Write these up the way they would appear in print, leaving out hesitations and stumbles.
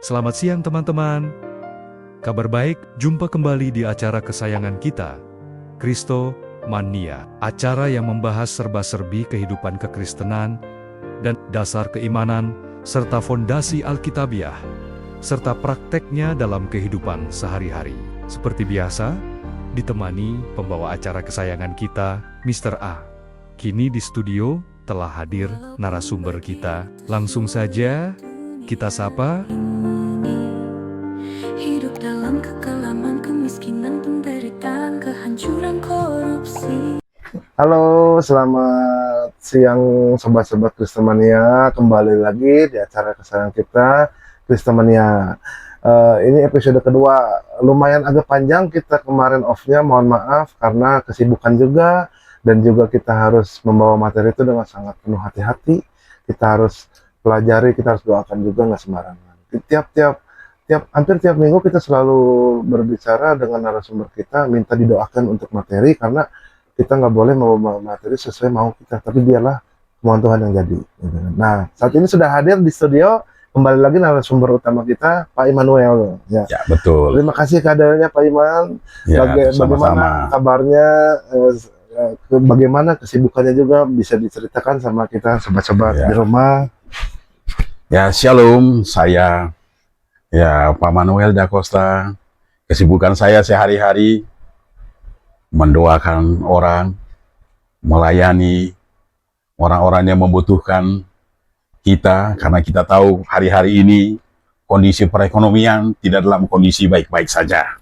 Selamat siang teman-teman. Kabar baik, jumpa kembali di acara kesayangan kita, Kristo Mania. Acara yang membahas serba-serbi kehidupan kekristenan dan dasar keimanan, serta fondasi Alkitabiah, serta prakteknya dalam kehidupan sehari-hari. Seperti biasa, ditemani pembawa acara kesayangan kita, Mr. A. Kini di studio telah hadir narasumber kita. Langsung saja kita sapa. Hidup dalam kekelaman, kemiskinan, penderitaan, kehancuran, korupsi. Halo, selamat siang sobat-sobat Kristemania. Kembali lagi di acara kesayangan kita, Kristemania. Ini episode kedua, lumayan agak panjang kita kemarin off-nya, mohon maaf karena kesibukan juga, dan juga kita harus membawa materi itu dengan sangat penuh hati-hati. Kita harus pelajari, kita harus doakan juga, nggak sembarangan. Hampir tiap minggu kita selalu berbicara dengan narasumber kita, minta didoakan untuk materi, karena kita nggak boleh membawa materi sesuai mau kita, tapi biarlah kemauan Tuhan yang jadi. Nah, saat ini sudah hadir di studio, kembali lagi narasumber utama kita, Pak Immanuel. Ya, betul. Terima kasih kehadirannya Pak Iman. Ya, Bagaimana kabarnya, bagaimana kesibukannya juga, bisa diceritakan sama kita sobat-sobat di rumah. Ya, shalom, saya Pak Manuel da Costa. Kesibukan saya sehari-hari mendoakan orang, melayani orang-orang yang membutuhkan kita, karena kita tahu hari-hari ini kondisi perekonomian tidak dalam kondisi baik-baik saja.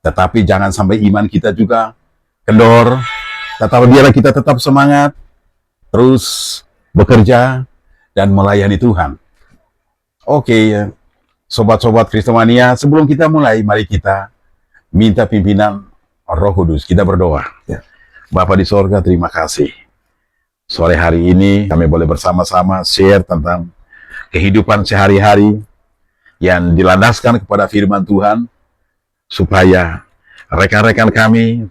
Tetapi jangan sampai iman kita juga kendor, tetapi biarlah kita tetap semangat, terus bekerja dan melayani Tuhan. Oke, sobat-sobat Kristemania, sebelum kita mulai, mari kita minta pimpinan Roh Kudus. Kita berdoa. Bapa di sorga, terima kasih. Sore hari ini kami boleh bersama-sama share tentang kehidupan sehari-hari yang dilandaskan kepada firman Tuhan, supaya rekan-rekan kami,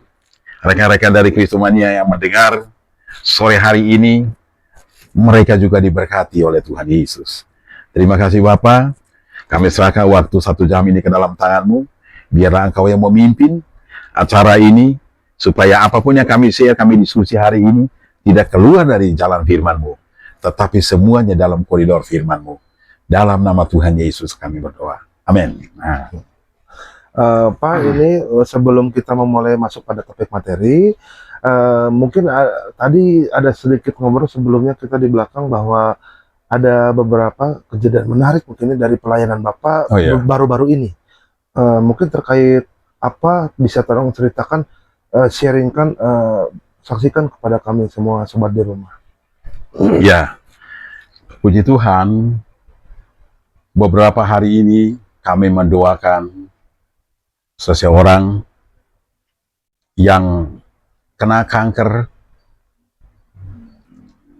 rekan-rekan dari Kristemania yang mendengar sore hari ini, mereka juga diberkati oleh Tuhan Yesus. Terima kasih Bapa. Kami serahkan waktu 1 jam ini ke dalam tangan-Mu. Biarlah Engkau yang memimpin acara ini, supaya apapun yang kami share, kami diskusi hari ini, tidak keluar dari jalan firman-Mu, tetapi semuanya dalam koridor firman-Mu. Dalam nama Tuhan Yesus kami berdoa. Amin. Nah. Pak, ini sebelum kita memulai masuk pada topik materi, mungkin tadi ada sedikit ngobrol sebelumnya kita di belakang bahwa ada beberapa kejadian menarik mungkin dari pelayanan Bapak baru-baru ini. Mungkin terkait apa, bisa tolong ceritakan, sharingkan, saksikan kepada kami semua sobat di rumah. Ya, puji Tuhan, beberapa hari ini kami mendoakan seseorang yang kena kanker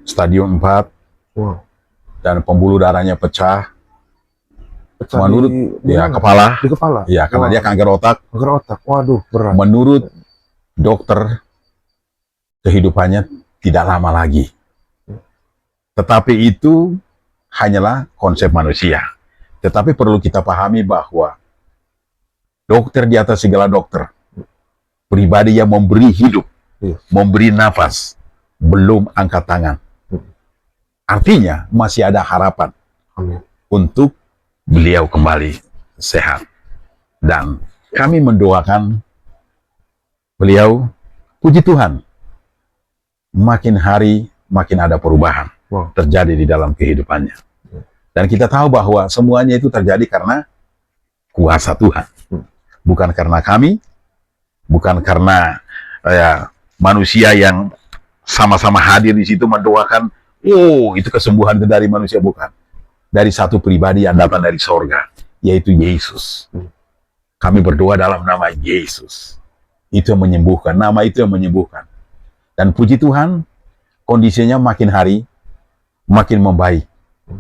stadium 4. Wow. Dan pembuluh darahnya pecah menurut di kepala. Di kepala. Ya, karena dia kanker otak. Kanker otak. Waduh, berat. Menurut dokter, kehidupannya tidak lama lagi. Tetapi itu hanyalah konsep manusia. Tetapi perlu kita pahami bahwa dokter di atas segala dokter, pribadi yang memberi hidup, memberi nafas, belum angkat tangan. Artinya masih ada harapan untuk beliau kembali sehat. Dan kami mendoakan beliau, puji Tuhan, makin hari makin ada perubahan terjadi di dalam kehidupannya. Dan kita tahu bahwa semuanya itu terjadi karena kuasa Tuhan. Bukan karena kami, bukan karena manusia yang sama-sama hadir di situ mendoakan, oh, itu kesembuhan dari manusia, bukan. Dari satu pribadi yang datang dari sorga, yaitu Yesus. Kami berdoa dalam nama Yesus. Itu yang menyembuhkan, nama itu yang menyembuhkan. Dan puji Tuhan, kondisinya makin hari, makin membaik.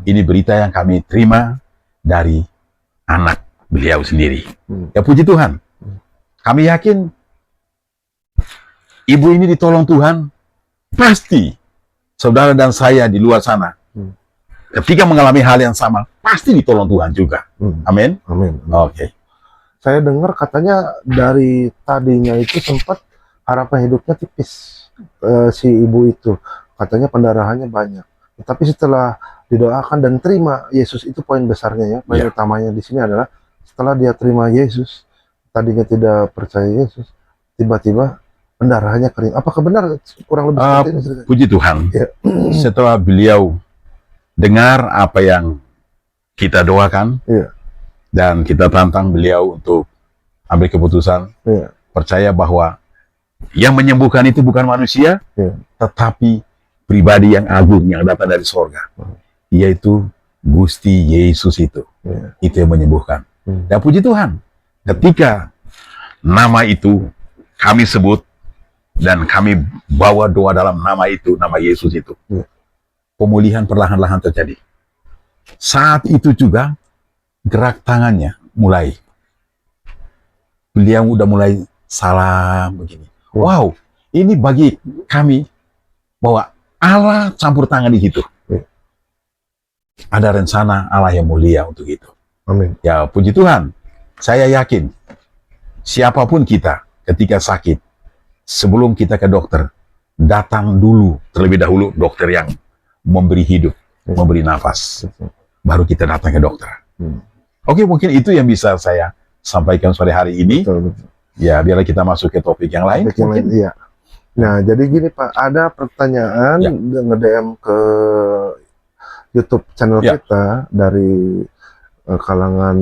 Ini berita yang kami terima dari anak beliau sendiri. Ya puji Tuhan. Kami yakin, ibu ini ditolong Tuhan, pasti saudara dan saya di luar sana ketika mengalami hal yang sama, pasti ditolong Tuhan juga. Amin. Amin. Oke. Saya dengar katanya dari tadinya itu sempat harapan hidupnya tipis, si ibu itu. Katanya pendarahannya banyak. Tapi setelah didoakan dan terima Yesus, itu poin besarnya ya. Poin utamanya di sini adalah setelah dia terima Yesus, tadinya tidak percaya Yesus, tiba-tiba pendarahannya kering. Apakah benar kurang lebih seperti ini ceritanya? Puji Tuhan. Ya. Setelah beliau dengar apa yang kita doakan, Iya. dan kita tantang beliau untuk ambil keputusan, Iya. percaya bahwa yang menyembuhkan itu bukan manusia, Iya. tetapi pribadi yang agung yang datang dari sorga, yaitu Gusti Yesus itu. Iya. Itu yang menyembuhkan. Dan puji Tuhan, ketika nama itu kami sebut dan kami bawa doa dalam nama itu, nama Yesus itu, pemulihan perlahan-lahan terjadi. Saat itu juga gerak tangannya mulai. Beliau udah mulai salam begini. Wow, ini bagi kami bahwa Allah campur tangan di situ. Ada rencana Allah yang mulia untuk itu. Amin. Ya, puji Tuhan. Saya yakin siapapun kita ketika sakit, sebelum kita ke dokter, datang dulu terlebih dahulu dokter yang memberi hidup, memberi nafas. Baru kita datang ke dokter. Oke, mungkin itu yang bisa saya sampaikan sore hari ini. Betul, betul. Ya, biarlah kita masuk ke topik yang lain. Topik yang lain, iya. Nah, jadi gini Pak, ada pertanyaan nge-DM ke YouTube channel kita dari kalangan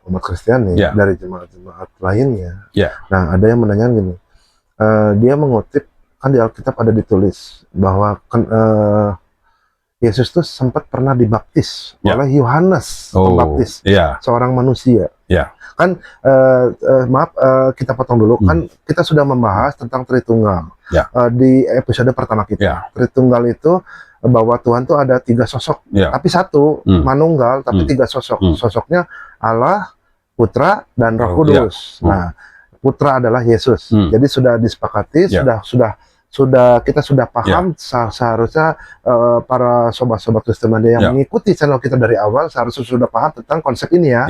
umat Kristiani, dari jemaat-jemaat lainnya. Nah, ada yang menanyakan gini, dia mengutip, kan di Alkitab ada ditulis bahwa Yesus tuh sempat pernah dibaptis oleh Yohanes Pembaptis, seorang manusia. Kan maaf, kita potong dulu. Kan kita sudah membahas tentang Tritunggal di episode pertama kita. Tritunggal itu bahwa Tuhan tuh ada 3 sosok, tapi satu manunggal, tapi 3 sosok. Sosoknya Allah, Putra, dan Roh Kudus. Nah, Putra adalah Yesus. Jadi sudah disepakati, kita sudah paham. Seharusnya para sobat-sobat Kristen yang mengikuti channel kita dari awal seharusnya sudah paham tentang konsep ini ya.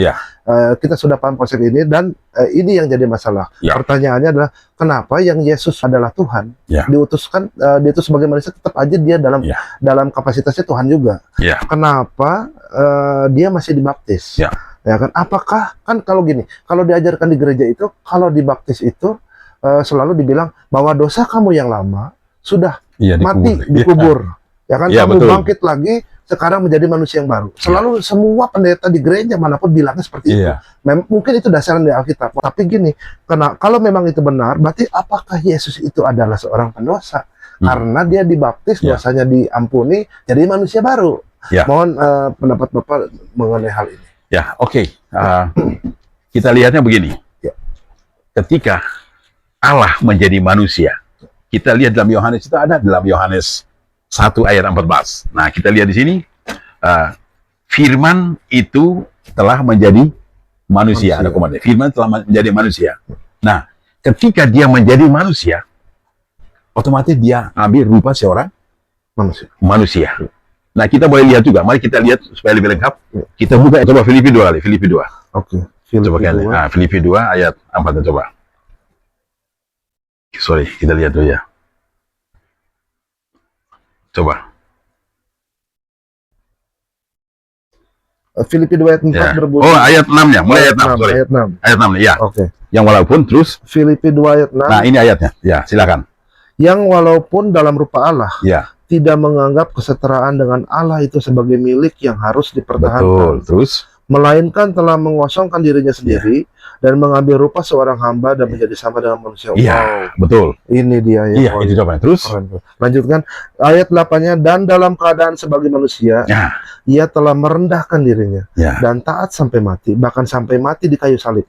Kita sudah paham konsep ini, dan ini yang jadi masalah. Pertanyaannya adalah kenapa yang Yesus adalah Tuhan, diutuskan dia itu sebagai manusia, tetap aja dia dalam kapasitasnya Tuhan juga. Kenapa dia masih dibaptis? Ya kan? Apakah kan kalau gini, kalau diajarkan di gereja itu, kalau dibaptis itu selalu dibilang bahwa dosa kamu yang lama sudah mati, dikubur. Ya kan, kamu bangkit lagi, sekarang menjadi manusia yang baru. Selalu semua pendeta di gereja manapun bilangnya seperti itu. Mungkin itu dasarnya di Alkitab. Tapi gini, kalau memang itu benar, berarti apakah Yesus itu adalah seorang pendosa? Karena dia dibaptis, dosanya diampuni, jadi manusia baru. Mohon pendapat Bapak mengenai hal ini. Oke. Kita lihatnya begini. Ketika Allah menjadi manusia, kita lihat dalam Yohanes itu ada dalam Yohanes 1 ayat 14. Nah, kita lihat di sini, Firman itu telah menjadi manusia. Ada komentar. Firman telah menjadi manusia. Nah, ketika dia menjadi manusia, otomatis dia ambil rupa seorang manusia. Nah, kita boleh lihat juga. Mari kita lihat supaya lebih lengkap. Kita buka, coba Filipi 2 kali. Filipi 2. Oke. Coba kali. Nah, Filipi 2 ayat 4, coba. Sorry, kita lihat dulu ya. Coba. Filipi 2 ayat 4 berbunyi. Oh, ayat 6-nya. Mulai ayat 6. Sorry. Ayat 6. Ayat 6, ya. Oke. Yang walaupun, terus. Filipi 2 ayat 6. Nah, ini ayatnya. Ya, silakan. Yang walaupun dalam rupa Allah, tidak menganggap kesetaraan dengan Allah itu sebagai milik yang harus dipertahankan. Betul. Terus. Melainkan telah mengosongkan dirinya sendiri dan mengambil rupa seorang hamba dan menjadi sama dengan manusia. Betul. Ini dia ya. Itu jawabannya. Terus. Lanjutkan ayat 8-nya, dan dalam keadaan sebagai manusia, ia telah merendahkan dirinya dan taat sampai mati, bahkan sampai mati di kayu salib.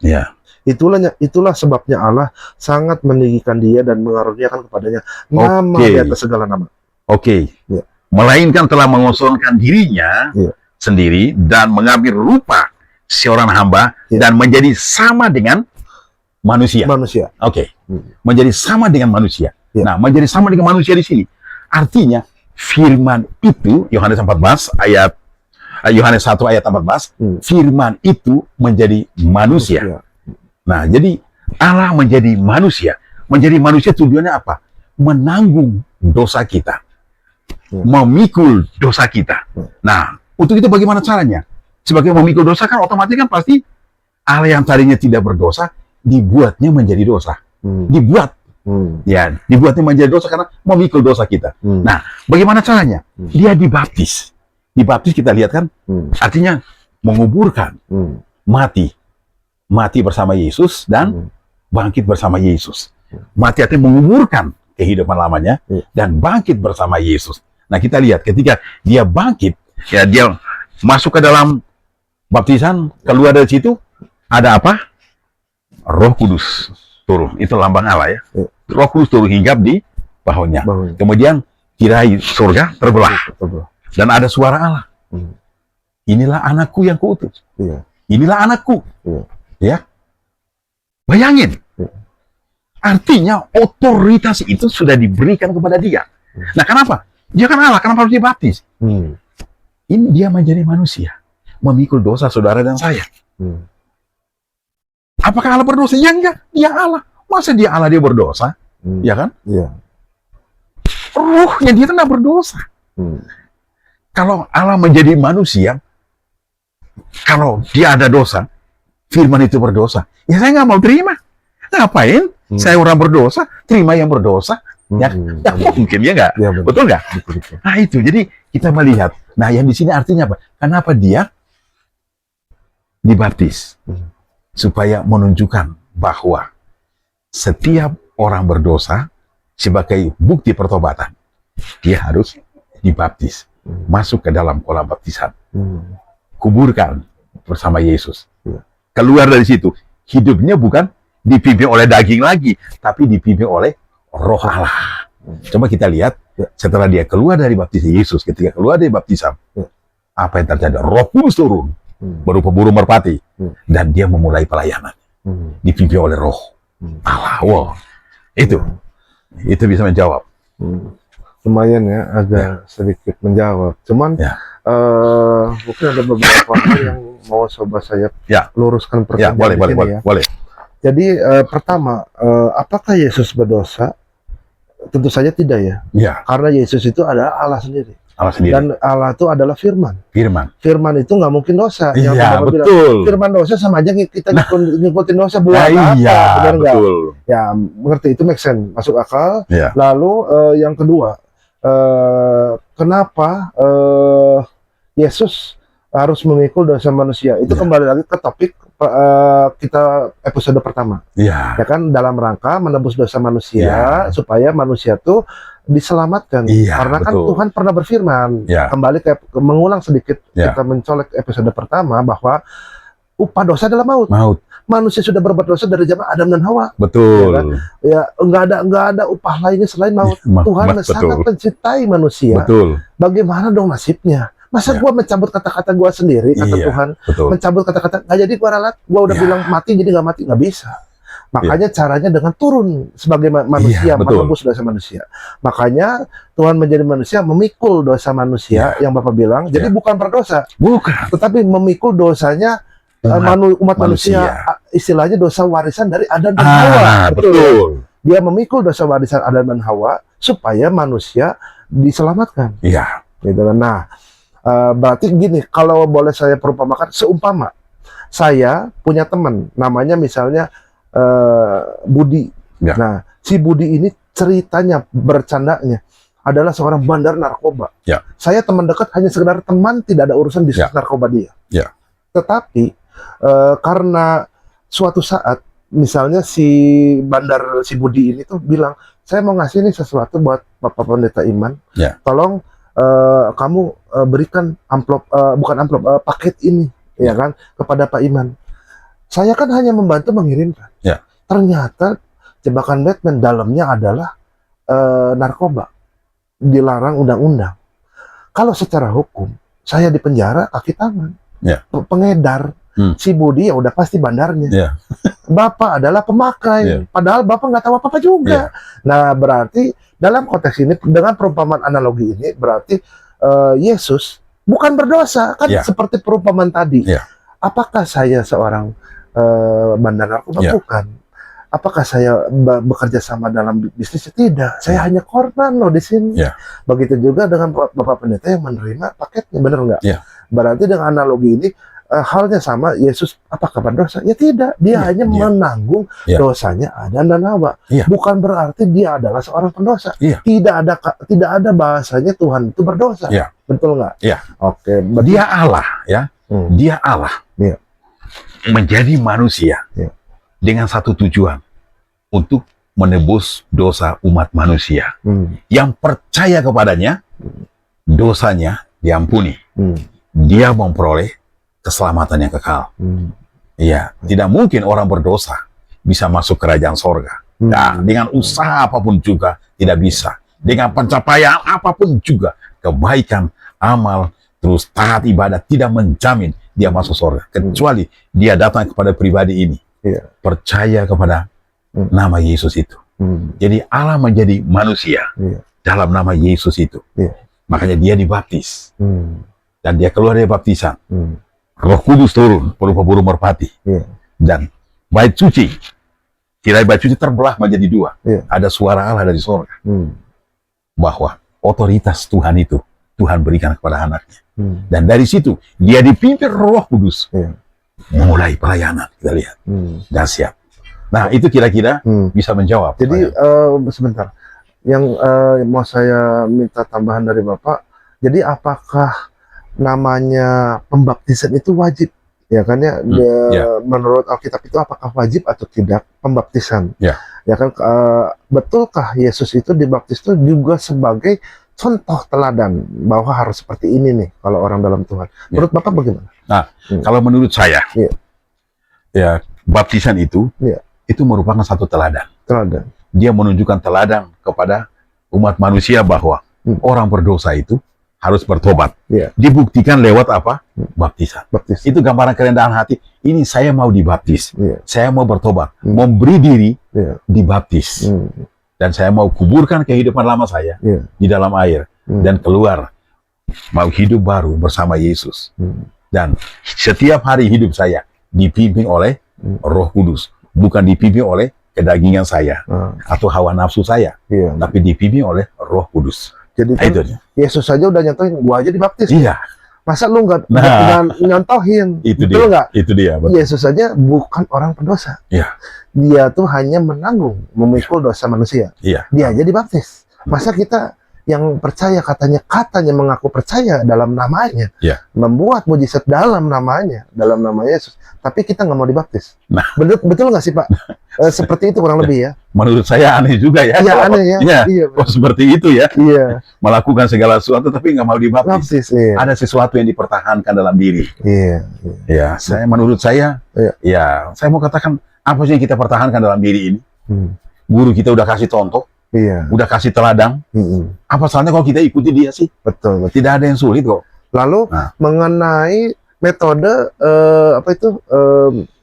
Itulah sebabnya Allah sangat meninggikan dia dan mengaruniakan kepadanya nama di atas segala nama. Melainkan telah mengosongkan dirinya sendiri dan mengambil rupa seorang hamba dan menjadi sama dengan manusia. Menjadi sama dengan manusia. Nah, menjadi sama dengan manusia di sini artinya Firman itu, Yohanes 14 ayat Yohanes 1 ayat 14, firman itu menjadi manusia. Nah, jadi Allah menjadi manusia. Menjadi manusia tujuannya apa? Menanggung dosa kita. Memikul dosa kita. Nah, untuk itu bagaimana caranya? Sebagai memikul dosa kan otomatis kan pasti Allah yang tadinya tidak berdosa dibuatnya menjadi dosa. Dibuat. Ya, dibuatnya menjadi dosa karena memikul dosa kita. Nah, bagaimana caranya? Dia dibaptis. Dibaptis kita lihat kan, artinya menguburkan, mati bersama Yesus dan bangkit bersama Yesus. Mati artinya menguburkan kehidupan lamanya dan bangkit bersama Yesus. Nah, kita lihat ketika dia bangkit, ya dia masuk ke dalam baptisan, keluar dari situ ada apa? Roh Kudus turun. Itu lambang Allah ya. Roh Kudus turun hinggap di bahunya. Kemudian tirai surga terbelah. Dan ada suara Allah. Inilah anakku yang kuutus. Inilah anakku. Ya. Bayangin. Artinya otoritas itu sudah diberikan kepada dia. Nah, kenapa? Dia kan Allah, kenapa harus dibaptis? Ini dia menjadi manusia. Memikul dosa saudara dan saya. Apakah Allah berdosa? Ya enggak, dia Allah. Masa dia Allah, dia berdosa? Ya kan? Ruhnya dia tidak berdosa. Kalau Allah menjadi manusia, kalau dia ada dosa, firman itu berdosa, ya saya nggak mau terima. Ngapain? Saya orang berdosa, terima yang berdosa. Ya mungkin, ya nggak? Betul nggak? Nah itu, jadi kita melihat. Nah yang di sini artinya apa? Kenapa dia dibaptis? Supaya menunjukkan bahwa setiap orang berdosa sebagai bukti pertobatan, dia harus dibaptis, masuk ke dalam kolam baptisan, kuburkan bersama Yesus, keluar dari situ, hidupnya bukan dipimpin oleh daging lagi, tapi dipimpin oleh Roh Allah. Coba kita lihat setelah dia keluar dari baptisan Yesus, ketika keluar dari baptisan, apa yang terjadi? Roh Kudus turun berupa burung merpati, dan dia memulai pelayanan, dipimpin oleh Roh Allah. Wow, itu bisa menjawab. Lumayan ya, agak sedikit menjawab. Cuman mungkin ada beberapa hal yang mau coba saya luruskan pertanyaan boleh. Jadi pertama, apakah Yesus berdosa? Tentu saja tidak ya. Karena Yesus itu adalah Allah sendiri. Dan Allah itu adalah firman. Firman itu nggak mungkin dosa. Yang betul. Firman dosa sama aja kita ngikutin dosa buat apa? Benar nggak? Ya, mengerti, itu make sense, masuk akal. Lalu yang kedua, kenapa Yesus harus memikul dosa manusia? Itu kembali lagi ke topik kita episode pertama. Ya kan, dalam rangka menebus dosa manusia supaya manusia tuh diselamatkan. Karena kan Tuhan pernah berfirman. Kembali ke mengulang sedikit, kita mencolek episode pertama bahwa upah dosa adalah maut. Manusia sudah berbuat dosa dari zaman Adam dan Hawa. Betul. Ya, enggak ada upah lainnya selain maut. Tuhan sangat mencintai manusia. Bagaimana dong nasibnya? Masa gua mencabut kata-kata gua sendiri, kata Tuhan. Mencabut kata-kata, nggak jadi gua ralat, gua udah bilang mati jadi nggak mati, nggak bisa. Makanya caranya dengan turun sebagai manusia, menembus dosa manusia. Makanya Tuhan menjadi manusia, memikul dosa manusia, yang Bapak bilang. Jadi bukan berdosa, tetapi memikul dosanya umat manusia. Istilahnya dosa warisan dari Adam dan Hawa. Betul. Dia memikul dosa warisan Adam dan Hawa supaya manusia diselamatkan. Gitu. Nah, berarti gini, kalau boleh saya perumpamakan, seumpama saya punya teman, namanya misalnya Budi. Nah, si Budi ini ceritanya, bercandanya adalah seorang bandar narkoba. Saya teman dekat, hanya sekedar teman, tidak ada urusan bisnis narkoba dia. Tetapi karena suatu saat, misalnya si Budi ini tuh bilang, saya mau ngasih nih sesuatu buat Bapak Pendeta Iman, tolong kamu berikan amplop, bukan amplop, paket ini, ya kan, kepada Pak Iman. Saya kan hanya membantu mengirimkan. Ternyata jebakan Batman dalamnya adalah narkoba, dilarang undang-undang. Kalau secara hukum, saya dipenjara kaki tangan, pengedar. Si Budi ya udah pasti bandarnya. Bapak adalah pemakai, padahal Bapak nggak tahu apa-apa juga. Nah, berarti dalam konteks ini, dengan perumpamaan analogi ini, berarti Yesus bukan berdosa kan, Ya. seperti perumpamaan tadi. Ya. Apakah saya seorang bandar narkoba? Ya. Bukan. Apakah saya bekerja sama dalam bisnis? Tidak. Saya hanya korban loh di sini. Ya. Begitu juga dengan Bapak Pendeta yang menerima paketnya, benar nggak? Ya. Berarti dengan analogi ini halnya sama. Yesus apakah berdosa? Ya tidak. Dia Ya, hanya dia. menanggung Ya. dosanya Adam dan Hawa. Ya. Bukan berarti dia adalah seorang pendosa. Ya. Tidak ada bahasanya Tuhan itu berdosa. Ya. Betul nggak? Ya. Oke. berarti- Dia Allah, ya. Dia Allah. Ya. Menjadi manusia. Ya. Dengan satu tujuan. Untuk menebus dosa umat manusia. Hmm. Yang percaya kepadanya, dosanya diampuni. Hmm. Dia memperoleh keselamatan yang kekal. Hmm. Iya, tidak mungkin orang berdosa bisa masuk kerajaan sorga. Nah, dengan usaha apapun juga tidak bisa. Dengan pencapaian apapun juga, kebaikan, amal, terus taat ibadah tidak menjamin dia masuk sorga. Kecuali dia datang kepada pribadi ini, Iya. percaya kepada nama Yesus itu. Hmm. Jadi Allah menjadi manusia Iya. dalam nama Yesus itu. Iya. Makanya dia dibaptis. Hmm. Dan dia keluar dari baptisan. Hmm. Roh Kudus turun berupa burung merpati. Iya. Dan bait suci, tirai bait suci terbelah menjadi dua. Iya. Ada suara Allah dari surga. Hmm. Bahwa otoritas Tuhan itu, Tuhan berikan kepada anaknya. Hmm. Dan dari situ, dia dipimpin Roh Kudus. Iya. Memulai pelayanan, kita lihat. Hmm. Dahsyat. Nah, itu kira-kira Hmm. bisa menjawab. Jadi sebentar, yang mau saya minta tambahan dari Bapak. Jadi apakah namanya pembaptisan itu wajib? Ya kan ya, ya. menurut Alkitab itu apakah wajib atau tidak pembaptisan? Ya. Ya kan, betulkah Yesus itu dibaptis itu juga sebagai contoh teladan bahwa harus seperti ini nih kalau orang dalam Tuhan. Menurut Bapak bagaimana? Nah, kalau menurut saya, Iya. ya baptisan itu, Iya. itu merupakan satu teladan. Teladan. Dia menunjukkan teladan kepada umat manusia bahwa orang berdosa itu harus bertobat. Iya. Dibuktikan lewat apa? Baptisan. Baptis. Itu gambaran kerendahan hati. Ini saya mau dibaptis. Iya. Saya mau bertobat. Memberi diri Iya. dibaptis. Dan saya mau kuburkan kehidupan lama saya Iya. di dalam air. Dan keluar. Mau hidup baru bersama Yesus. Dan setiap hari hidup saya dipimpin oleh Roh Kudus. Bukan dipimpin oleh kedagingan saya. Atau hawa nafsu saya. Iya. Tapi dipimpin oleh Roh Kudus. Jadi Nah, kan itu. Yesus saja udah nyontohin, gua aja dibaptis. Iya. Masa lu nggak Nah. nyontohin? Itu Betul dia. nggak? Itu dia. Betul. Yesus saja bukan orang pendosa. Iya. Dia tuh hanya menanggung, memikul dosa manusia. Iya. Dia aja dibaptis. Masa kita yang percaya katanya mengaku percaya dalam namanya, Iya. membuat mujizat dalam namanya, dalam nama Yesus, tapi kita nggak mau dibaptis. Nah. Betul nggak sih Pak? Seperti itu kurang lebih ya. Menurut saya aneh juga ya. Iya Kalau- aneh ya. Iya. Iya. Kok seperti itu ya. Iya. Melakukan segala sesuatu tapi nggak mau dibaptis. Baptis. Iya. Ada sesuatu yang dipertahankan dalam diri. Iya. Iya. Ya, menurut saya, Iya. ya, saya mau katakan apa sih yang kita pertahankan dalam diri ini? Hmm. Guru kita udah kasih contoh, Iya. udah kasih teladan. Apa salahnya kalau kita ikuti dia sih? Betul. Betul. Tidak ada yang sulit kok. Lalu Nah. mengenai metode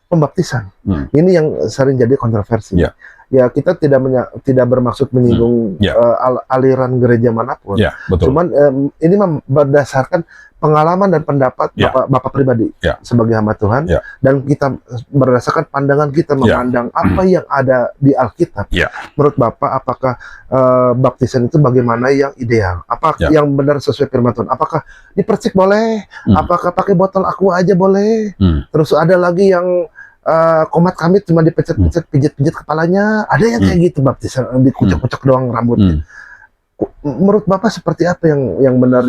pembaptisan, ini yang sering jadi kontroversi. Ya. Ya kita tidak bermaksud menyinggung Ya. aliran gereja manapun. Ya, betul. Cuman ini berdasarkan pengalaman dan pendapat Ya. Bapak pribadi Ya. sebagai hamba Tuhan, Ya. dan kita berdasarkan pandangan kita memandang apa yang ada di Alkitab. Ya. Menurut Bapak, apakah baptisan itu bagaimana yang ideal? Apa Ya. yang benar sesuai firman Tuhan? Apakah dipercik boleh? Apakah pakai botol aqua aja boleh? Terus ada lagi yang komat kamit cuma dipencet-pencet, pijit-pijit kepalanya. Ada yang kayak gitu baptisan, dikucek-kucek doang rambutnya. Menurut Bapak seperti apa yang benar,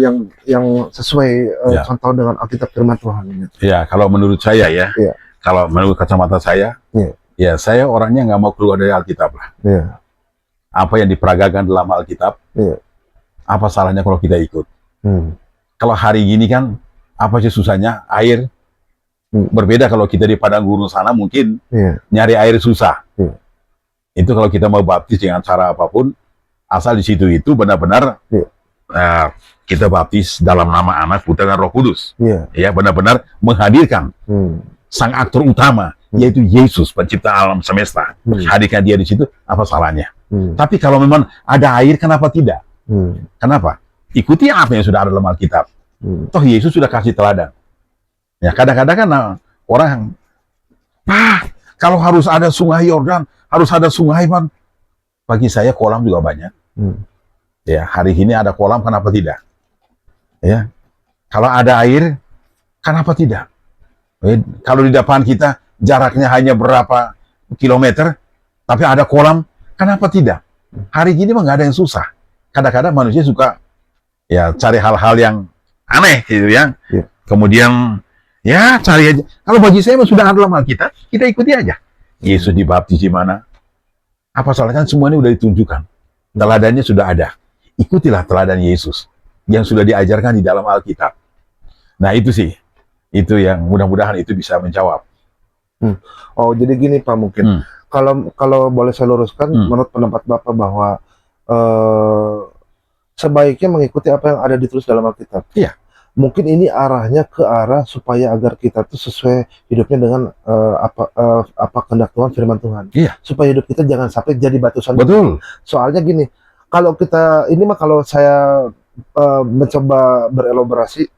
yang sesuai Ya. contoh dengan Alkitab firman Tuhan? Ya, kalau menurut saya ya, Iya. kalau menurut kacamata saya, Iya. ya saya orangnya nggak mau keluar dari Alkitab lah. Iya. Apa yang diperagakan dalam Alkitab, Iya. apa salahnya kalau kita ikut? Kalau hari gini kan, apa sih susahnya? Air. Berbeda kalau kita di padang gurun sana mungkin Iya. nyari air susah. Iya. Itu kalau kita mau baptis dengan cara apapun, asal di situ itu benar-benar kita baptis dalam nama Anak, Putra dan Roh Kudus. Iya. Ya, benar-benar menghadirkan sang aktor utama, yaitu Yesus, pencipta alam semesta. Hadirkan dia di situ, apa salahnya? Tapi kalau memang ada air, kenapa tidak? Kenapa? Ikuti apa yang sudah ada dalam Alkitab. Toh Yesus sudah kasih teladan. Ya kadang-kadang kan orang, Pak, kalau harus ada sungai Yordan, harus ada sungai, Pak. Bagi saya kolam juga banyak. Ya, hari ini ada kolam, kenapa tidak? Ya, kalau ada air, kenapa tidak? Ya, kalau di depan kita jaraknya hanya berapa kilometer, tapi ada kolam, kenapa tidak? Hari ini mah nggak ada yang susah. Kadang-kadang manusia suka ya cari hal-hal yang aneh gitu ya. Kemudian ya cari aja. Kalau bagi saya sudah ada dalam Alkitab, kita ikuti aja. Yesus dibaptis di mana? Apa salahnya? Semuanya sudah ditunjukkan. Teladannya sudah ada. Ikutilah teladan Yesus yang sudah diajarkan di dalam Alkitab. Nah itu sih, itu yang mudah-mudahan itu bisa menjawab. Oh jadi gini Pak mungkin. Kalau boleh saya luruskan, menurut pendapat Bapak bahwa sebaiknya mengikuti apa yang ada ditulis dalam Alkitab. Iya. Mungkin ini arahnya ke arah supaya agar kita tuh sesuai hidupnya dengan apa kehendak Tuhan, firman Tuhan. Iya. Supaya hidup kita jangan sampai jadi batu sandungan. Betul. Soalnya gini, kalau kita ini mah kalau saya mencoba berelaborasi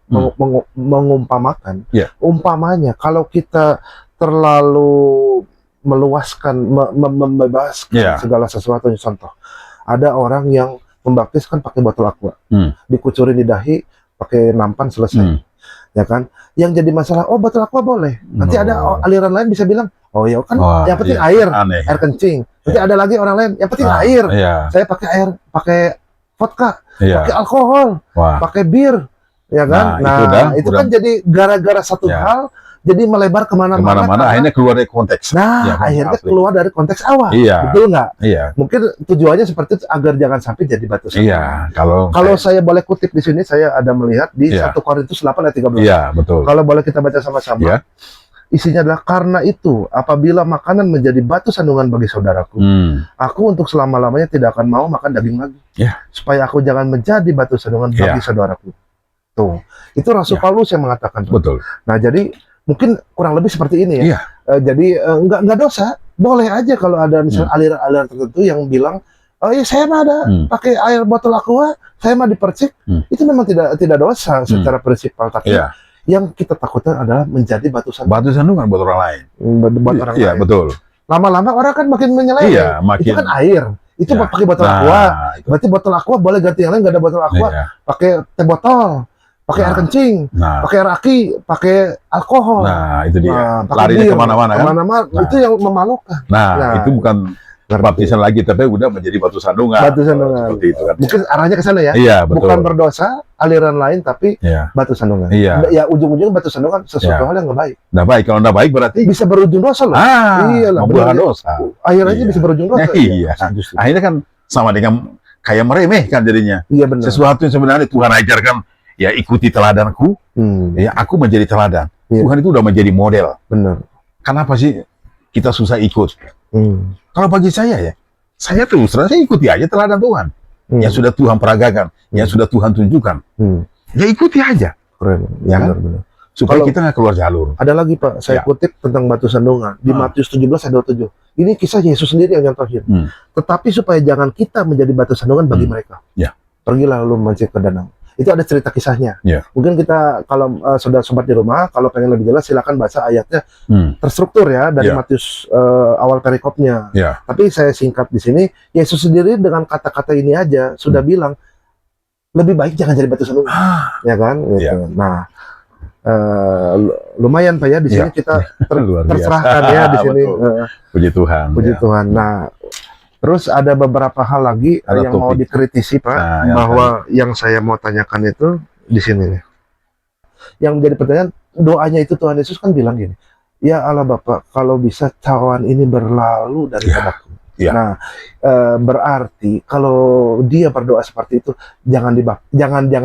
mengumpamakan, umpamanya kalau kita terlalu meluaskan, membebaskan segala sesuatu, contoh ada orang yang membaptiskan pakai botol aqua, dikucurin di dahi pakai nampan selesai, ya kan? Yang jadi masalah, oh botol aqua boleh, nanti ada aliran lain bisa bilang, oh ya kan, yang penting air kencing. Nanti ada lagi orang lain, yang penting air. Saya pakai air, pakai vodka, pakai alkohol, pakai bir, ya kan? Nah, itu kan jadi gara-gara satu hal, jadi melebar kemana-mana. Akhirnya keluar dari konteks. Nah, akhirnya keluar dari konteks awal. Betul nggak? Mungkin tujuannya seperti itu agar jangan sampai jadi batu sandungan. Kalau saya boleh kutip di sini, saya ada melihat di 1 Korintus 8 ayat 13. Betul. Kalau boleh kita baca sama-sama. Isinya adalah, karena itu apabila makanan menjadi batu sandungan bagi saudaraku, aku untuk selama-lamanya tidak akan mau makan daging lagi, supaya aku jangan menjadi batu sandungan bagi saudaraku. Tuh, itu Rasul Paulus yang mengatakan. Betul. Nah, jadi mungkin kurang lebih seperti ini ya. Jadi nggak dosa, boleh aja kalau ada misalnya aliran-aliran tertentu yang bilang, oh iya saya mah ada pakai air botol aqua, saya mah dipercik, itu memang tidak dosa secara prinsipal, tapi yang kita takutkan adalah menjadi batu sandungan buat orang lain. Buat orang lain. Betul. Lama-lama orang kan makin menyeleweng. Itu kan air. Itu pakai botol aqua. Berarti botol aqua boleh ganti yang lain, nggak ada botol aqua. Pakai teh botol, pakai air kencing, pakai raki, pakai alkohol. Nah, itu dia. Larinya kemana-mana kan? Itu yang memalukan. Nah, itu bukan baptisan lagi, tapi udah menjadi batu sandungan. Batu sandungan. Seperti itu kan. Mungkin arahnya ke sana ya. Betul. Bukan berdosa, aliran lain, tapi batu sandungan. Ya ujung-ujungnya batu sandungan sesuatu hal yang nggak baik. Nggak baik. Kalau nggak baik berarti bisa berujung dosa loh. Membuahkan dosa. Akhirnya bisa berujung dosa. Akhirnya kan sama dengan kayak meremehkan jadinya. Iya benar. Sesuatu yang sebenarnya Tuhan ajarkan, ya ikuti teladanku. Ya aku menjadi teladan. Tuhan itu udah menjadi model. Benar. Kenapa sih kita susah ikut? Kalau bagi saya saya terus terang saya ikuti aja teladan Tuhan. Yang sudah Tuhan peragakan, yang sudah Tuhan tunjukkan. Ya ikuti aja. Keren. Ya kan? Benar. Supaya kita nggak keluar jalur. Ada lagi Pak, saya kutip tentang batu sandungan di Matius 17 ayat 27. Ini kisah Yesus sendiri yang nyontohin. Tetapi supaya jangan kita menjadi batu sandungan bagi mereka. Pergilah lalu memancing ke danau. Itu ada cerita kisahnya. Mungkin kita kalau sobat-sobat di rumah kalau pengen lebih jelas silakan baca ayatnya terstruktur ya dari Matius awal perikopnya. Tapi saya singkat di sini, Yesus sendiri dengan kata-kata ini aja sudah bilang lebih baik jangan jadi batu sandungan, ya kan? Gitu. Nah, lumayan Pak ya di sini kita terserahkan ya di sini. Puji Tuhan. Puji Tuhan. Nah, terus ada beberapa hal lagi yang mau dikritisi Pak, bahwa yang saya mau tanyakan itu di sini nih. Yang menjadi pertanyaan, doanya itu Tuhan Yesus kan bilang gini, ya Allah Bapa, kalau bisa cawan ini berlalu daripadaku. Nah, berarti kalau dia berdoa seperti itu, jangan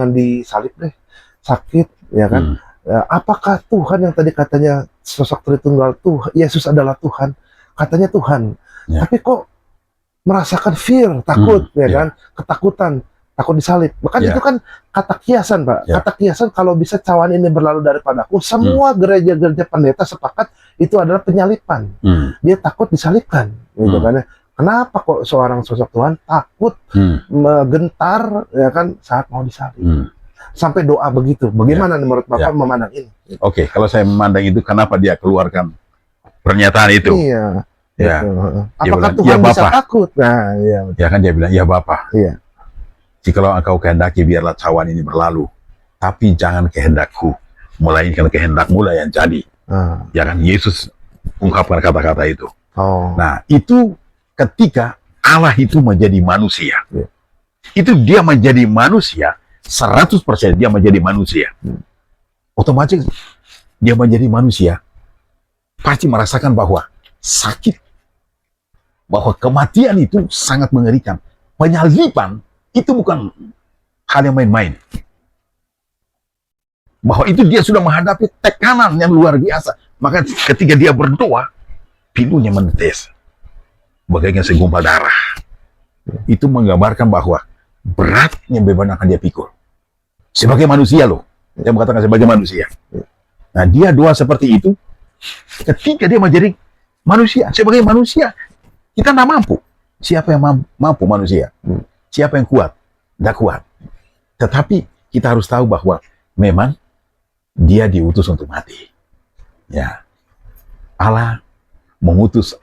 disalib deh, sakit, ya kan? Apakah Tuhan yang tadi katanya sosok Tritunggal Tuhan, Yesus adalah Tuhan, katanya Tuhan, tapi kok merasakan fear, takut, ya kan, ketakutan, takut disalib. Makanya itu kan kata kiasan, Pak. Kata kiasan kalau bisa cawan ini berlalu daripadaku, semua gereja-gereja pendeta sepakat itu adalah penyalipan. Dia takut disalibkan, gitu kan. Kenapa kok seorang sosok Tuhan takut gentar, ya kan, saat mau disalib? sampai doa begitu. Bagaimana menurut Bapak Ya. memandang ini? Oke, kalau saya memandang itu, kenapa dia keluarkan pernyataan itu? Iya. Ya. Gitu. Dia Apakah bilang, Tuhan "Ya, bisa Bapak." takut? Nah, iya. Ya kan dia bilang, "Ya Bapa, Iya. jikalau engkau kehendaki biarlah cawan ini berlalu, tapi jangan kehendakku, melainkan kehendakmu lah yang jadi." Ah. Ya kan Yesus ungkapkan kata-kata itu. Oh. Nah, itu ketika Allah itu menjadi manusia. Ya. Itu dia menjadi manusia, 100% dia menjadi manusia. Otomatis dia menjadi manusia, pasti merasakan bahwa sakit, bahwa kematian itu sangat mengerikan. Penyaliban itu bukan hal yang main-main. Bahwa itu dia sudah menghadapi tekanan yang luar biasa. Maka ketika dia berdoa, pilunya menetes bagaikan segumpal darah. Itu menggambarkan bahwa beratnya beban akan dia pikul. Sebagai manusia loh. Saya mengatakan sebagai manusia. Nah, dia doa seperti itu ketika dia menjadi manusia. Sebagai manusia, kita tidak mampu. Siapa yang mampu manusia? Siapa yang kuat? Tidak kuat. Tetapi kita harus tahu bahwa memang dia diutus untuk mati. Ya. Allah mengutus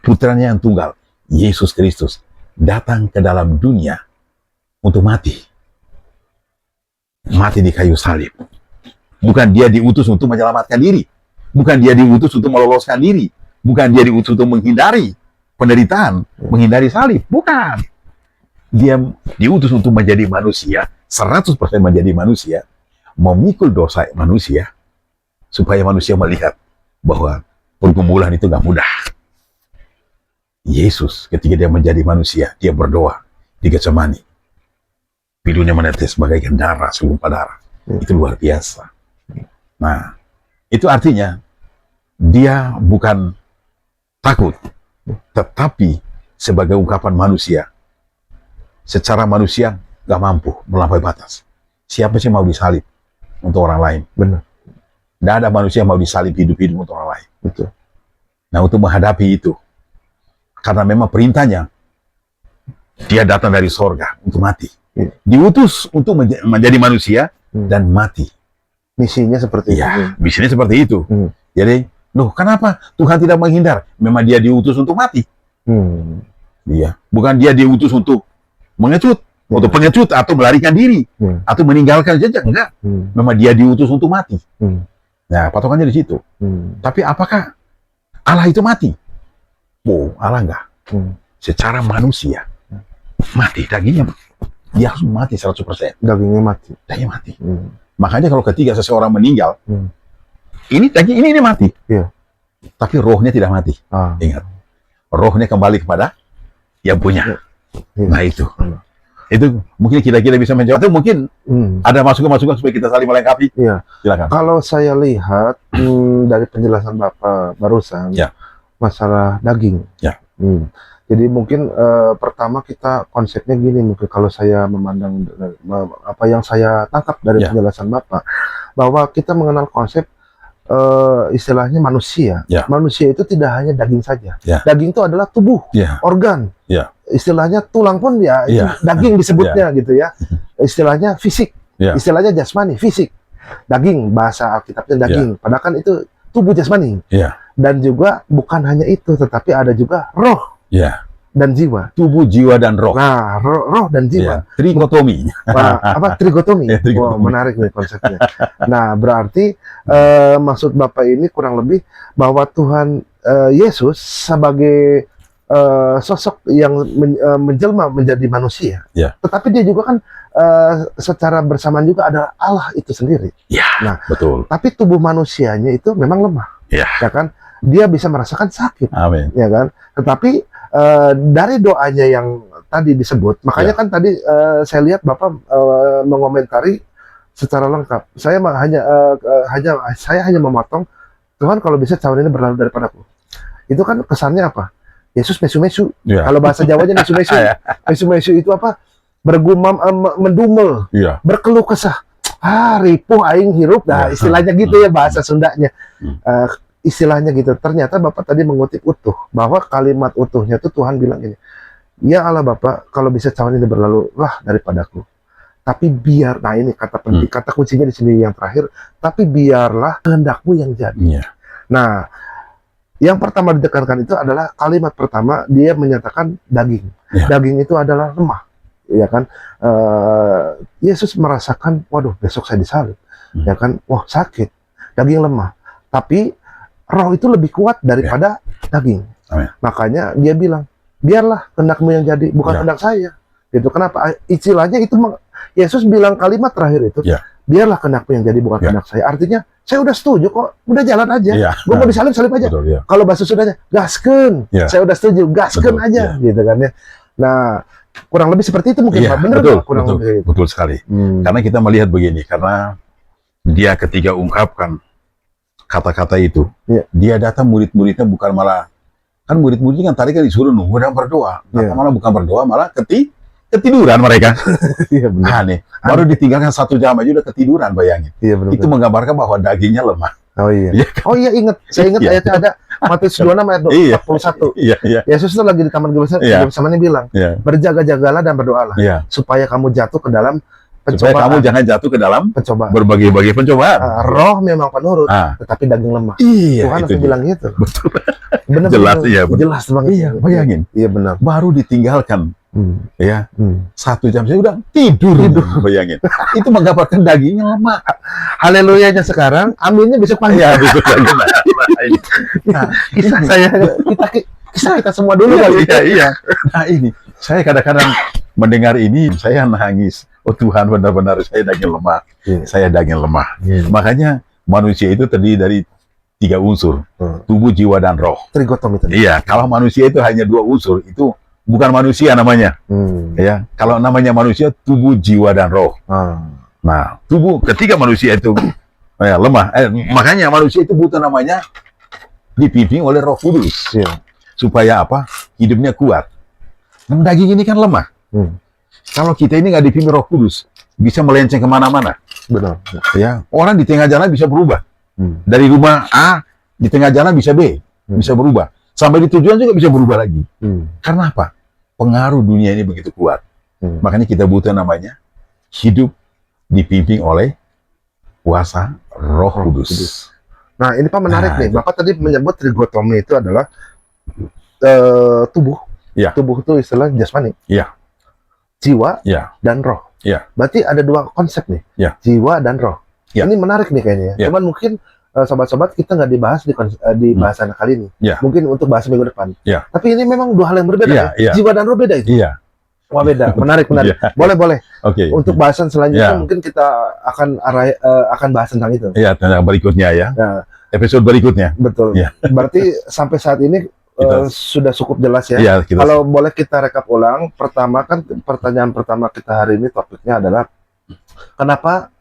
putranya yang tunggal, Yesus Kristus, datang ke dalam dunia untuk mati. Mati di kayu salib. Bukan dia diutus untuk menyelamatkan diri. Bukan dia diutus untuk meloloskan diri. Bukan dia diutus untuk menghindari penderitaan, menghindari salib. Bukan. Dia diutus untuk menjadi manusia, 100% menjadi manusia, memikul dosa manusia, supaya manusia melihat bahwa pergumulan itu gak mudah. Yesus ketika dia menjadi manusia, dia berdoa di Getsemani. Pilunya menetes bagaikan darah, segumpal darah. Itu luar biasa. Nah, itu artinya dia bukan takut, tetapi sebagai ungkapan manusia, secara manusia gak mampu melampaui batas. Siapa sih mau disalib untuk orang lain? Benar. Tidak ada manusia yang mau disalib hidup-hidup untuk orang lain. Betul. Nah, untuk menghadapi itu, karena memang perintahnya, dia datang dari sorga untuk mati. Diutus untuk menjadi manusia dan mati. Misinya seperti itu. Ya, misinya seperti itu. Jadi, loh, kenapa Tuhan tidak menghindar? Memang dia diutus untuk mati. Iya, bukan dia diutus untuk mengecut, untuk pengecut atau melarikan diri, atau meninggalkan jejak. Enggak. Memang dia diutus untuk mati. Nah, patokannya di situ. Tapi apakah Allah itu mati? Oh, Allah enggak. Secara manusia, mati. Dagingnya, dia harus mati 100%. Dagingnya mati. Dagingnya mati. Makanya kalau ketika seseorang meninggal, ini daging ini mati. Iya. Tapi rohnya tidak mati. Ingat. Rohnya kembali kepada yang punya. Nah, itu. Itu mungkin kita bisa menjawab. Itu mungkin ada masukan-masukan supaya kita saling melengkapi. Iya. Silakan. Kalau saya lihat dari penjelasan Bapak barusan, Ya. masalah daging. Ya. Jadi mungkin pertama kita konsepnya gini, mungkin kalau saya memandang apa yang saya tangkap dari Ya. penjelasan Bapak, bahwa kita mengenal konsep istilahnya manusia. Ya. Manusia itu tidak hanya daging saja. Ya. Daging itu adalah tubuh, Ya. organ. Ya. Istilahnya tulang pun ya itu Ya. daging disebutnya gitu ya. Istilahnya fisik. Ya. Istilahnya jasmani, fisik. Daging, bahasa Alkitabnya daging. Padahal kan itu tubuh jasmani. Ya. Dan juga bukan hanya itu, tetapi ada juga roh Ya. dan jiwa. Tubuh, jiwa, dan roh. Nah, roh dan jiwa. Ya. Trikotomi. Apa trigotomi? Ya, trigotomi. Wah, menarik nih konsepnya. Nah, berarti maksud Bapak ini kurang lebih bahwa Tuhan Yesus sebagai sosok yang menjelma menjadi manusia. Ya. Tetapi dia juga kan secara bersamaan juga adalah Allah itu sendiri. Ya. Nah, betul. tapi tubuh manusianya itu memang lemah. Ya. Ya kan? Dia bisa merasakan sakit. Amin. Ya kan? Tetapi dari doanya yang tadi disebut, makanya kan tadi saya lihat Bapak mengomentari secara lengkap. Saya hanya memotong, Tuhan kalau bisa cawan ini berlalu daripadaku. Itu kan kesannya apa? Yesus mesu-mesu. Ya. Kalau bahasa Jawanya mesu-mesu. Mesu-mesu itu apa? Bergumam, mendumel, Iya. berkeluh kesah. Ripuh aing hirup. Nah, Ya. istilahnya gitu ya bahasa Sundanya. Istilahnya gitu. Ternyata Bapak tadi mengutip utuh, bahwa kalimat utuhnya itu Tuhan bilang gini, ya Allah Bapak, kalau bisa cawan ini berlalu lah daripadaku. Tapi biar, nah ini kata penting, kata kuncinya di sini yang terakhir, tapi biarlah kehendakmu yang jadi. Iya. Nah, yang pertama ditekankan itu adalah kalimat pertama, dia menyatakan daging. Ya. Daging itu adalah lemah, ya kan? Yesus merasakan, waduh, besok saya disalib, ya kan? Wah, sakit, daging lemah. Tapi roh itu lebih kuat daripada daging. Amin. Makanya dia bilang, biarlah kehendakmu yang jadi, bukan kehendak saya. Gitu. Kenapa? Istilahnya itu Yesus bilang kalimat terakhir itu, biarlah kehendakmu yang jadi, bukan kehendak saya. Artinya, saya udah setuju kok, udah jalan aja. Gue mau disalib, salib aja. Betul, ya. Kalau bahasa sudahnya, gasken. Saya udah setuju, gasken Betul, aja, gitu kan ya. Nah, kurang lebih seperti itu mungkin, Pak. Bener betul, nggak? Kurang lebih gitu. betul sekali. Karena kita melihat begini, karena dia ketika ungkapkan kata-kata itu, dia datang murid-muridnya bukan malah, kan murid-muridnya kan tadi kan disuruh nunggu dan berdoa. Malah bukan berdoa, malah ketiduran mereka. Iya benar. Aneh. Baru ditinggalkan 1 jam aja udah ketiduran, bayangin. Iya benar. Itu menggambarkan bahwa dagingnya lemah. Oh iya. Oh iya, ingat. Saya ingat ayatnya ada Matius 26 ayat 41. Iya. Yesus itu lagi di taman Getsemani bilang, berjaga-jagalah dan berdoalah supaya kamu jatuh ke dalam pencobaan. Supaya kamu jangan jatuh ke dalam pencobaan. Berbagai-bagai pencobaan. Roh memang penurut, tetapi daging lemah. Iya, Tuhan itu harus bilang gitu. Betul. Benar. Jelas, iya. Jelas banget. Iya, bayangin. Iya benar. Baru ditinggalkan. 1 jam saya udah tidur. Bayangin. Itu menggambarkan dagingnya lemah. Haleluyanya sekarang, aminnya besok pagi. Ya, besok pagi. Nah, kisah kita semua dulu kali. Iya. Nah ini, saya kadang-kadang mendengar ini, saya nangis. Oh Tuhan, benar-benar saya daging lemah. Saya daging lemah. Makanya manusia itu terdiri dari 3 unsur, tubuh, jiwa, dan roh. Trigotomi tadi. Iya, kalau manusia itu hanya 2 unsur, itu bukan manusia namanya. Ya, kalau namanya manusia, tubuh, jiwa, dan roh. Nah, tubuh ketika manusia itu lemah, makanya manusia itu butuh namanya dipimpin oleh Roh Kudus. Supaya apa? Hidupnya kuat. Dan daging ini kan lemah. Kalau kita ini nggak dipimpin Roh Kudus, bisa melenceng kemana-mana. Benar. Ya, orang di tengah jalan bisa berubah. Dari rumah A di tengah jalan bisa B, bisa berubah. Sampai di tujuan juga bisa berubah lagi. Karena apa? Pengaruh dunia ini begitu kuat. Makanya kita butuh namanya hidup dipimpin oleh kuasa Roh Kudus. Nah, ini Pak menarik nih. Bapak tadi menyebut trigotomi itu adalah tubuh. Tubuh itu istilah jasmani. Jiwa dan roh. Berarti ada 2 konsep nih. Jiwa dan roh. Ini menarik nih kayaknya. Cuman mungkin sobat-sobat kita nggak dibahas di bahasan kali ini. Mungkin untuk bahas minggu depan. Tapi ini memang 2 hal yang berbeda. Jiwa dan roh beda itu. Wah beda, menarik. Boleh. Oke. Untuk bahasan selanjutnya mungkin kita akan bahas tentang itu. Iya, tentang berikutnya ya. Episode berikutnya. Betul. Berarti sampai saat ini sudah cukup jelas ya. Kalau boleh kita rekap ulang, pertama kan pertanyaan pertama kita hari ini topiknya adalah kenapa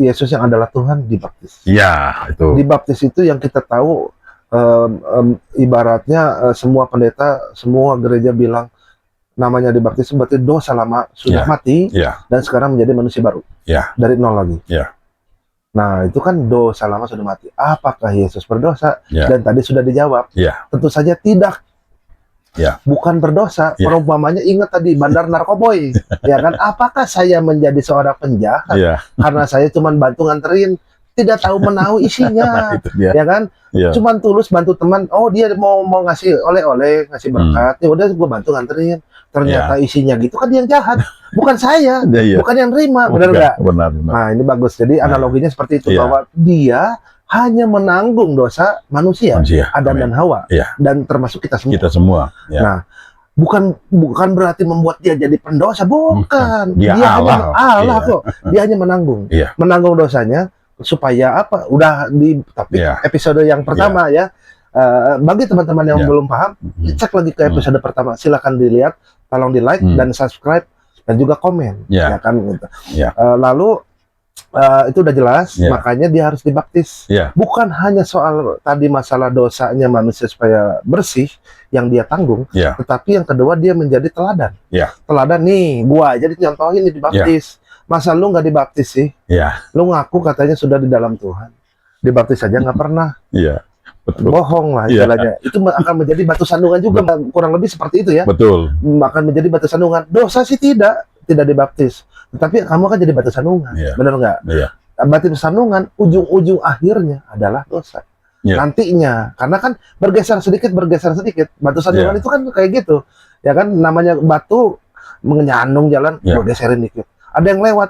Yesus yang adalah Tuhan dibaptis. Iya, itu. Dibaptis itu yang kita tahu ibaratnya semua pendeta, semua gereja bilang namanya dibaptis berarti dosa lama sudah mati dan sekarang menjadi manusia baru. Dari nol lagi. Nah, itu kan dosa lama sudah mati. Apakah Yesus berdosa? Dan tadi sudah dijawab. Tentu saja tidak. Bukan berdosa. Perumpamannya ingat tadi bandar narkoboy. Ya kan? Apakah saya menjadi seorang penjahat karena saya cuma bantu nganterin, tidak tahu menahu isinya. Ya kan? Cuman tulus bantu teman. Oh, dia mau ngasih oleh-oleh, ngasih berkat. Ya udah gue bantu nganterin. Ternyata isinya gitu kan dia yang jahat, bukan saya, bukan yang nerima, benar nggak? Benar. Nah ini bagus. Jadi analoginya seperti itu bahwa dia hanya menanggung dosa manusia. Adam dan Hawa, dan termasuk kita semua. Kita semua. Nah bukan berarti membuat dia jadi pendosa, bukan. Dia Allah. Allah kok. Dia hanya menanggung dosanya supaya apa? Udah di topik episode yang pertama ya. Bagi teman-teman yang belum paham, cek lagi ke episode pertama. Silakan dilihat, tolong di like dan subscribe dan juga komen, ya kan? Gitu. Lalu itu udah jelas, makanya dia harus dibaptis. Bukan hanya soal tadi masalah dosanya manusia supaya bersih yang dia tanggung, tetapi yang kedua dia menjadi teladan. Teladan nih, gua jadi nyontohin nih dibaptis. Masa lu nggak dibaptis sih? Lu ngaku katanya sudah di dalam Tuhan, dibaptis saja nggak pernah. Betul. Bohong lah istilahnya. Itu akan menjadi batu sandungan juga, kurang lebih seperti itu ya. Betul. Akan menjadi batu sandungan. Dosa sih tidak dibaptis. Tapi kamu kan jadi batu sandungan, Iya. benar nggak? Iya. Batu sandungan ujung-ujung akhirnya adalah dosa. Iya. Nantinya, karena kan bergeser sedikit. Batu sandungan Iya. itu kan kayak gitu, ya kan, namanya batu menyandung jalan, Iya. gua geserin dikit. Ada yang lewat,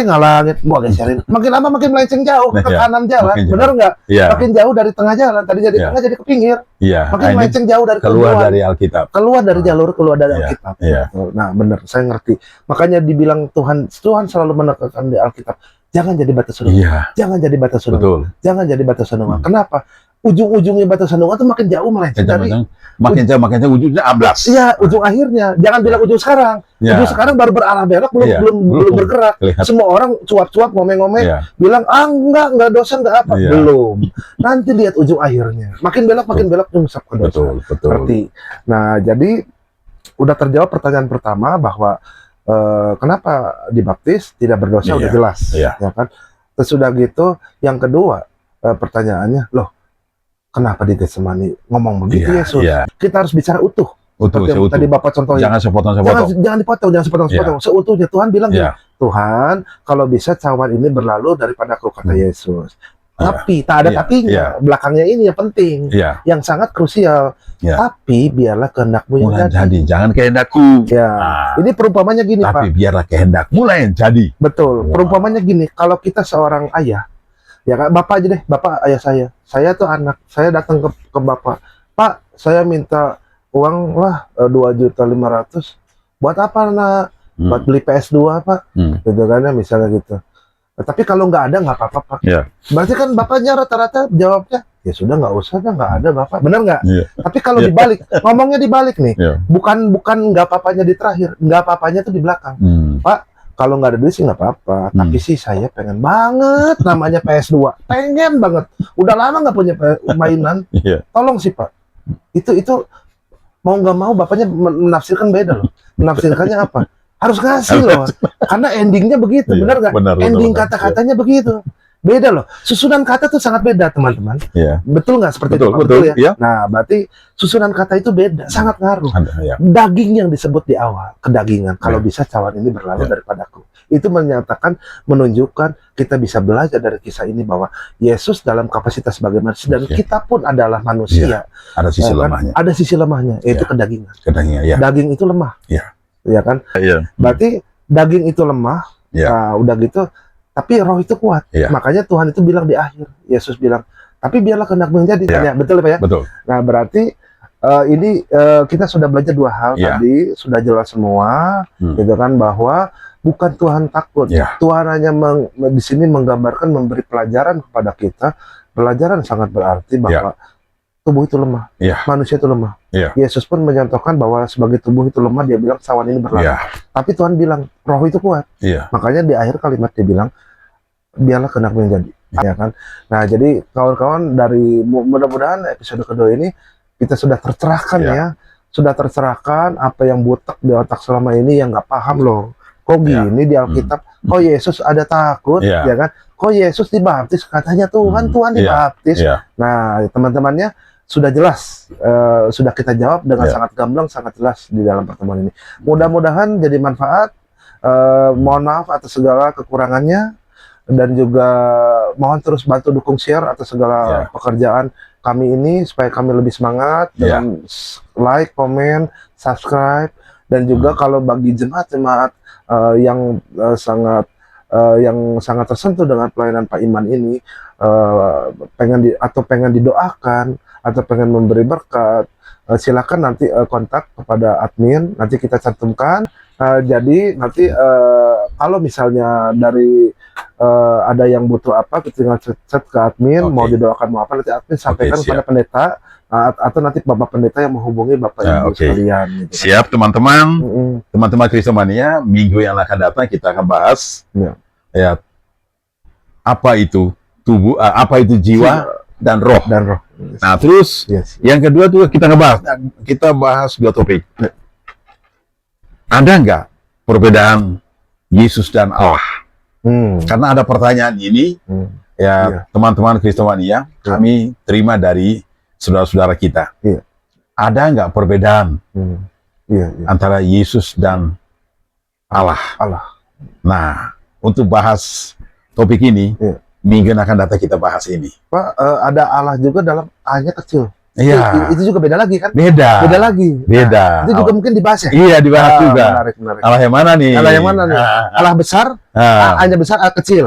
ngalangin, gua geserin. Makin lama makin melenceng jauh ke Iya. kanan jalan, Makin jauh. benar nggak? Iya. Makin jauh dari tengah jalan, tadi jadi Iya. tengah jadi ke pinggir, Iya. makin Nah, ini melenceng jauh dari keluar tujuan. dari Alkitab. Keluar dari jalur, keluar dari Iya, Alkitab. iya. Betul. Nah, benar, saya ngerti. Makanya dibilang Tuhan selalu menekankan di Alkitab, jangan jadi batu sandungan. Iya. Jangan jadi batu sandungan. Betul. Jangan jadi batu sandungan. Kenapa? Ujung-ujungnya batu sandungan itu makin jauh melenceng dari. Makin jauh ujungnya amblas. Iya, ujung akhirnya. Jangan bilang ujung sekarang. Iya. Ujung sekarang baru berarah belok, belum Iya. belum belum Belum. bergerak. Kelihatan. Semua orang cuap-cuap, ngomeng-ngomeng, Iya. bilang enggak dosa, enggak apa. Iya. Belum. Nanti lihat ujung akhirnya. Makin belok nyungsap ke dosa. Betul. Ngerti. Nah, jadi udah terjawab pertanyaan pertama bahwa kenapa dibaptis tidak berdosa, Iya. udah jelas, Iya. ya kan. Sesudah gitu, yang kedua pertanyaannya, loh, kenapa di Getsemani ngomong begitu Iya, Yesus? iya. Kita harus bicara utuh. Utuh, Seperti yang seutuh. tadi Bapak contohin. Jangan sepotong-sepotong. Jangan dipotong, jangan sepotong-sepotong. Seutuhnya Tuhan bilang gini, Iya. Tuhan, kalau bisa cawan ini berlalu daripada aku, kata Yesus. Iya. Tapi tak ada Iya. tapinya. Iya. Belakangnya ini yang penting, Iya. yang sangat krusial. Iya. Tapi biarlah kehendakmu yang Mulai jadi. jadi. Jangan kehendakku. Ya, Nah, ini perumpamannya gini, tapi Pak. biarlah kehendak mulai yang jadi. Betul. Wow. Perumpamannya gini, kalau kita seorang ayah, ya kan, Bapak aja deh, Bapak ayah saya. Saya tuh anak, saya datang ke Bapak. Pak, saya minta uang lah 2.500.000. Buat apa, nak? Buat beli PS2, Pak. Gitu kan ya, misalnya gitu. Tapi kalau nggak ada, nggak apa-apa, Pak. Iya. Berarti kan Bapaknya rata-rata jawabnya, ya sudah, nggak usah, nggak ada, Bapak. Benar nggak? Iya. Tapi kalau Iya. dibalik, ngomongnya dibalik nih. Iya. Bukan nggak apa-apanya di terakhir, nggak apa-apanya tuh di belakang. Kalau nggak ada duit sih nggak apa-apa, tapi sih saya pengen banget namanya PS2, pengen banget. Udah lama nggak punya mainan, Iya. tolong sih, Pak. Itu mau nggak mau Bapaknya menafsirkan beda loh. Menafsirkannya apa? Harus ngasih loh, karena endingnya begitu, Iya, benar nggak? benar, Ending benar. kata-katanya begitu. Beda loh, susunan kata tuh sangat beda, teman-teman. Iya. Betul nggak seperti Betul, itu, Pak? betul, ya? iya. Nah, berarti susunan kata itu beda, sangat ngaruh. Ada, ya. Daging yang disebut di awal, kedagingan. Kalau Ya. bisa cawan ini berlalu Ya. daripadaku. Itu menyatakan, menunjukkan kita bisa belajar dari kisah ini bahwa Yesus dalam kapasitas sebagai manusia dan Ya. kita pun adalah manusia. Ada sisi Ya kan? lemahnya. Ada sisi lemahnya, yaitu Ya. kedagingan. Kadangnya, ya. Daging itu lemah. Ya. Ya kan? Iya. Berarti daging itu lemah. Ya. Nah, udah gitu, tapi roh itu kuat. Ya. Makanya Tuhan itu bilang di akhir, Yesus bilang, tapi biarlah kehendakmu yang jadi. Ya. Kan ya? Betul Pak ya? Betul. Nah, berarti ini kita sudah belajar dua hal Ya. tadi, sudah jelas semua, gitu kan, bahwa bukan Tuhan takut. Ya. Tuhan hanya di sini menggambarkan, memberi pelajaran kepada kita. Pelajaran sangat berarti bahwa tubuh itu lemah, Ya. manusia itu lemah. Ya. Yesus pun mencontohkan bahwa sebagai tubuh itu lemah, dia bilang cawan ini berlalu. Ya. Tapi Tuhan bilang roh itu kuat. Iya. Makanya di akhir kalimat dia bilang, biarlah kehendakmu yang jadi. Ya kan? Nah, jadi kawan-kawan, dari mudah-mudahan episode kedua ini kita sudah tercerahkan Ya. ya. Sudah tercerahkan apa yang butek di otak selama ini, yang nggak paham loh. Kok Ya. gini di Alkitab? Kok Yesus ada takut? Ya. Ya kan? Kok Yesus dibaptis? Katanya Tuhan, Tuhan Iya. dibaptis. Iya. Nah, teman-temannya sudah jelas, sudah kita jawab dengan Ya. sangat gamblang, sangat jelas di dalam pertemuan ini. Mudah-mudahan jadi manfaat. Mohon maaf atas segala kekurangannya, dan juga mohon terus bantu dukung share atas segala pekerjaan kami ini supaya kami lebih semangat dengan like, komen, subscribe, dan juga kalau bagi jemaat-jemaat yang sangat tersentuh dengan pelayanan Pak Iman ini, pengen didoakan atau pengen memberi berkat, silakan nanti kontak kepada admin, nanti kita cantumkan. Jadi nanti kalau misalnya dari ada yang butuh apa, kita tinggal chat ke admin, mau didoakan mau apa, nanti admin sampaikan kepada pendeta, atau nanti Bapak Pendeta yang menghubungi Bapak Ibu sekalian. Gitu. Siap teman-teman, teman-teman Kristomania, minggu yang akan datang kita akan bahas ya apa itu tubuh, apa itu jiwa dan roh. Nah, terus yang kedua tuh kita bahas dua topik. Ada nggak perbedaan Yesus dan Allah? Karena ada pertanyaan ini, teman-teman Kristomania, kami terima dari saudara-saudara kita. Ada nggak perbedaan antara Yesus dan Allah? Nah, untuk bahas topik ini, Iya. minggu yang akan datang kita bahas ini. Pak, ada Allah juga dalam A-nya kecil. Iya, Itu juga beda lagi kan? beda. Beda lagi. Beda. Nah, itu juga mungkin dibahas ya? Iya, dibahas juga. Menarik, menarik. Allah yang mana nih? Allah yang mana nih? Allah besar, A-nya besar, A kecil.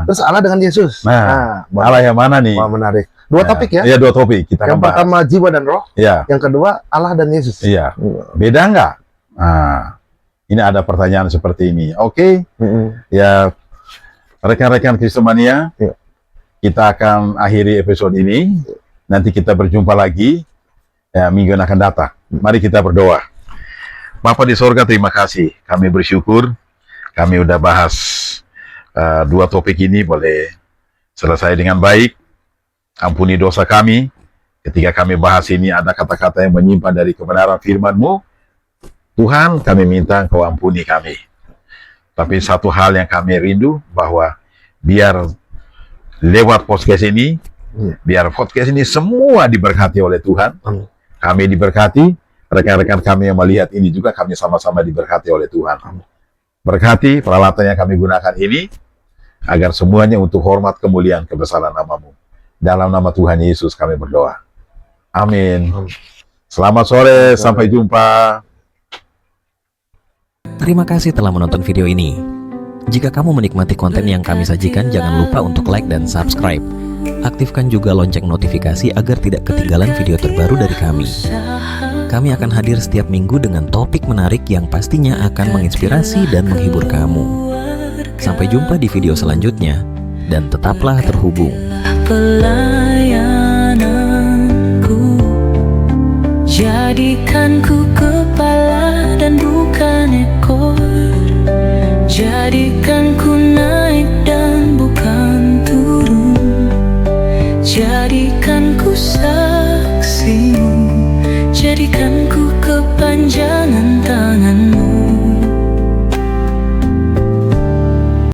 Terus Allah dengan Yesus. Boleh. Allah yang mana nih? Wah, menarik. Dua topik ya? Iya, dua topik. Kita Yang akan bahas. pertama jiwa dan roh, Iya, yang kedua Allah dan Yesus. iya. Beda nggak? Ini ada pertanyaan seperti ini. Oke, ya rekan-rekan Kristomania, Iya. kita akan akhiri episode ini. Nanti kita berjumpa lagi ya, minggu yang akan datang. Mari kita berdoa. Bapa di sorga, terima kasih. Kami bersyukur. Kami udah bahas dua topik ini boleh selesai dengan baik. Ampuni dosa kami. Ketika kami bahas ini ada kata-kata yang menyimpan dari kebenaran firman-Mu. Tuhan, kami minta Engkau ampuni kami. Tapi satu hal yang kami rindu, bahwa biar lewat podcast ini, biar podcast ini semua diberkati oleh Tuhan. Amin. Kami diberkati, rekan-rekan kami yang melihat ini juga kami sama-sama diberkati oleh Tuhan. Amin. Berkati peralatan yang kami gunakan ini, agar semuanya untuk hormat, kemuliaan, kebesaran nama-Mu. Dalam nama Tuhan Yesus kami berdoa. Amin. Selamat sore, sampai jumpa. Terima kasih telah menonton video ini. Jika kamu menikmati konten yang kami sajikan, jangan lupa untuk like dan subscribe. Aktifkan juga lonceng notifikasi agar tidak ketinggalan video terbaru dari kami. Kami akan hadir setiap minggu dengan topik menarik yang pastinya akan menginspirasi dan menghibur kamu. Sampai jumpa di video selanjutnya, dan tetaplah terhubung. Pelayananku, jadikan ku kepala dan bukan ekor, jadikan ku naik dan bukan turun, jadikan ku